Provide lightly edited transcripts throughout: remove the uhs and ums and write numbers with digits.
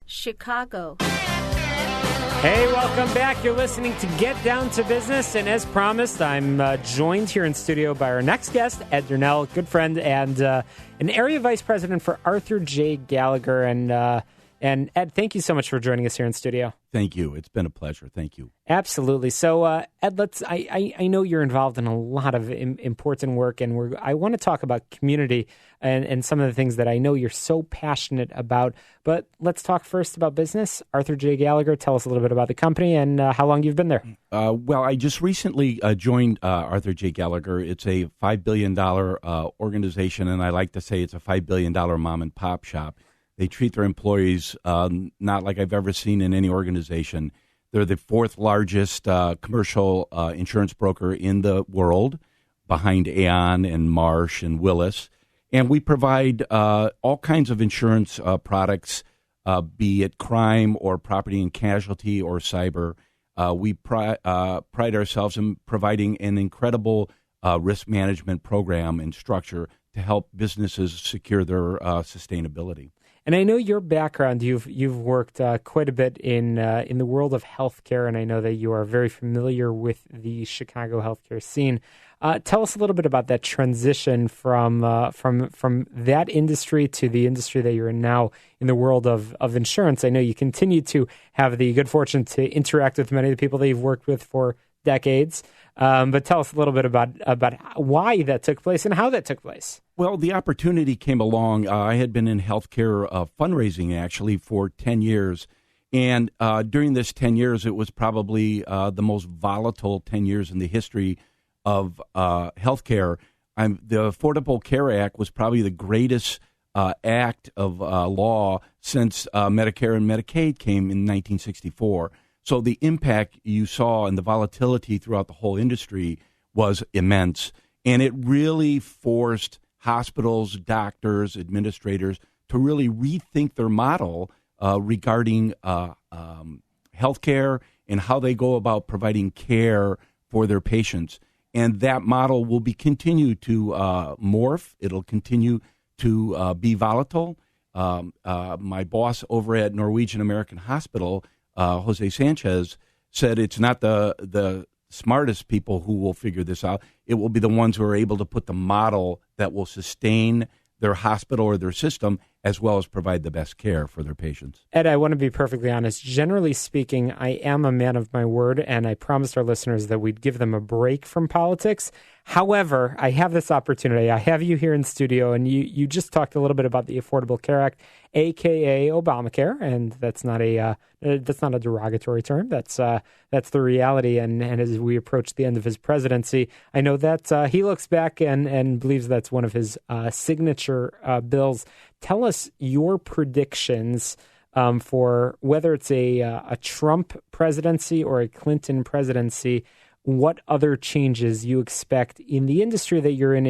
Chicago. Hey, welcome back. You're listening to Get Down to Business, and as promised, I'm joined here in studio by our next guest, Ed Dernulc, good friend, and an area vice president for Arthur J. Gallagher. And Ed, thank you so much for joining us here in studio. Thank you. It's been a pleasure. Thank you. Absolutely. So, Ed, I know you're involved in a lot of important work, and I want to talk about community and some of the things that I know you're so passionate about. But let's talk first about business. Arthur J. Gallagher, tell us a little bit about the company and how long you've been there. Well, I just recently joined Arthur J. Gallagher. It's a $5 billion organization, and I like to say it's a $5 billion mom and pop shop. They treat their employees not like I've ever seen in any organization. They're the fourth largest commercial insurance broker in the world, behind Aon and Marsh and Willis. And we provide all kinds of insurance products, be it crime or property and casualty or cyber. We pride ourselves in providing an incredible risk management program and structure to help businesses secure their sustainability. And I know your background, you've worked quite a bit in the world of healthcare, and I know that you are very familiar with the Chicago healthcare scene. Tell us a little bit about that transition from that industry to the industry that you're in now in the world of insurance. I know you continue to have the good fortune to interact with many of the people that you've worked with for decades. But tell us a little bit about why that took place and how that took place. Well, the opportunity came along. I had been in healthcare fundraising, actually, for 10 years. And during this 10 years, it was probably the most volatile 10 years in the history of healthcare. The Affordable Care Act was probably the greatest act of law since Medicare and Medicaid came in 1964. So the impact you saw and the volatility throughout the whole industry was immense. And it really forced hospitals, doctors, administrators to really rethink their model regarding healthcare and how they go about providing care for their patients. And that model will be continue to morph. It'll continue to be volatile. My boss over at Norwegian American Hospital, Jose Sanchez, said it's not the smartest people who will figure this out. It will be the ones who are able to put the model that will sustain their hospital or their system, as well as provide the best care for their patients. Ed, I want to be perfectly honest. Generally speaking, I am a man of my word, and I promised our listeners that we'd give them a break from politics. However, I have this opportunity. I have you here in studio, and you just talked a little bit about the Affordable Care Act, a.k.a. Obamacare, and that's not a derogatory term. That's the reality. And as we approach the end of his presidency, I know that he looks back and believes that's one of his signature bills. Tell us your predictions for whether it's a Trump presidency or a Clinton presidency. What other changes you expect in the industry that you're in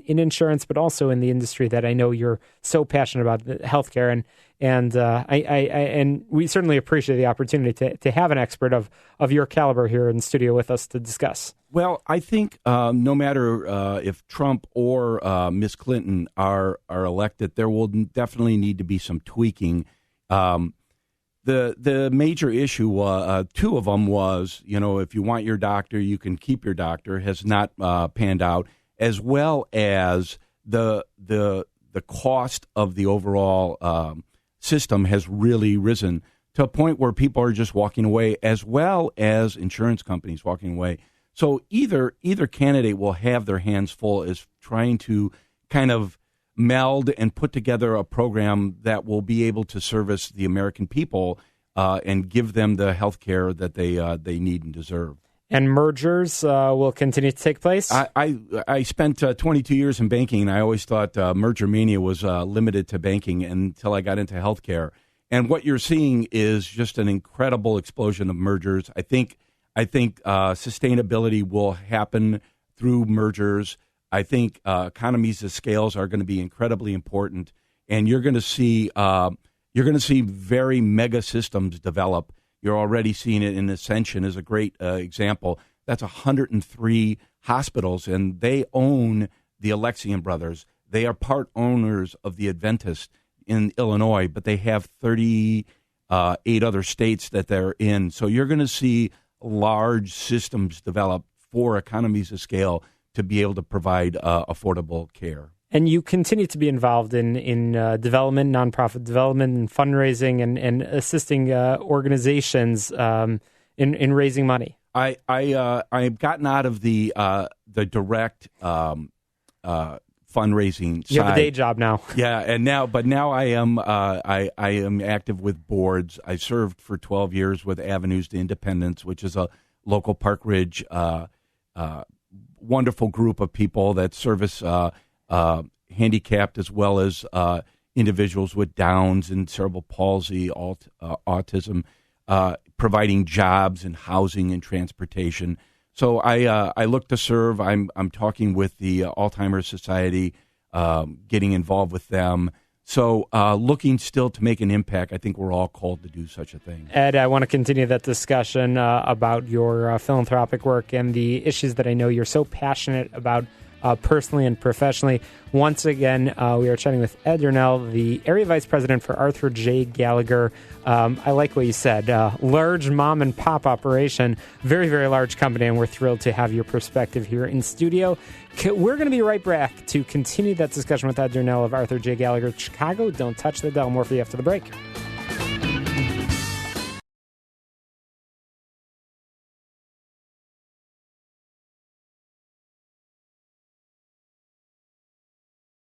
insurance, but also in the industry that I know you're so passionate about, healthcare, and we certainly appreciate the opportunity to have an expert of your caliber here in the studio with us to discuss. Well, I think no matter if Trump or Miss Clinton are elected, there will definitely need to be some tweaking. The major issue, two of them was, if you want your doctor, you can keep your doctor, has not panned out, as well as the cost of the overall system has really risen to a point where people are just walking away, as well as insurance companies walking away. So either candidate will have their hands full as trying to kind of meld and put together a program that will be able to service the American people and give them the health care that they need and deserve. And mergers will continue to take place? I spent 22 years in banking, and I always thought merger mania was limited to banking until I got into healthcare. And what you're seeing is just an incredible explosion of mergers. I think sustainability will happen through mergers. I think economies of scales are going to be incredibly important, and you're going to see very mega systems develop. You're already seeing it in Ascension as a great example. That's 103 hospitals, and they own the Alexian brothers. They are part owners of the Adventist in Illinois, but they have 30 8 other states that they're in. So you're going to see large systems develop for economies of scale to be able to provide affordable care. And you continue to be involved in development, nonprofit development, and fundraising, and assisting organizations in raising money. I've gotten out of the direct fundraising side. You have a day job now. Yeah, and now I am I am active with boards. I served for 12 years with Avenues to Independence, which is a local Park Ridge wonderful group of people that service handicapped as well as individuals with Downs and cerebral palsy, autism, providing jobs and housing and transportation. So I look to serve. I'm talking with the Alzheimer's Society, getting involved with them. So looking still to make an impact. I think we're all called to do such a thing. Ed, I want to continue that discussion about your philanthropic work and the issues that I know you're so passionate about personally and professionally. Once again, we are chatting with Ed Dernulc, the Area Vice President for Arthur J. Gallagher. I like what you said. Large mom-and-pop operation, very, very large company, and we're thrilled to have your perspective here in studio. We're going to be right back to continue that discussion with Ed Dernulc of Arthur J. Gallagher Chicago. Don't touch the dial. More for you after the break.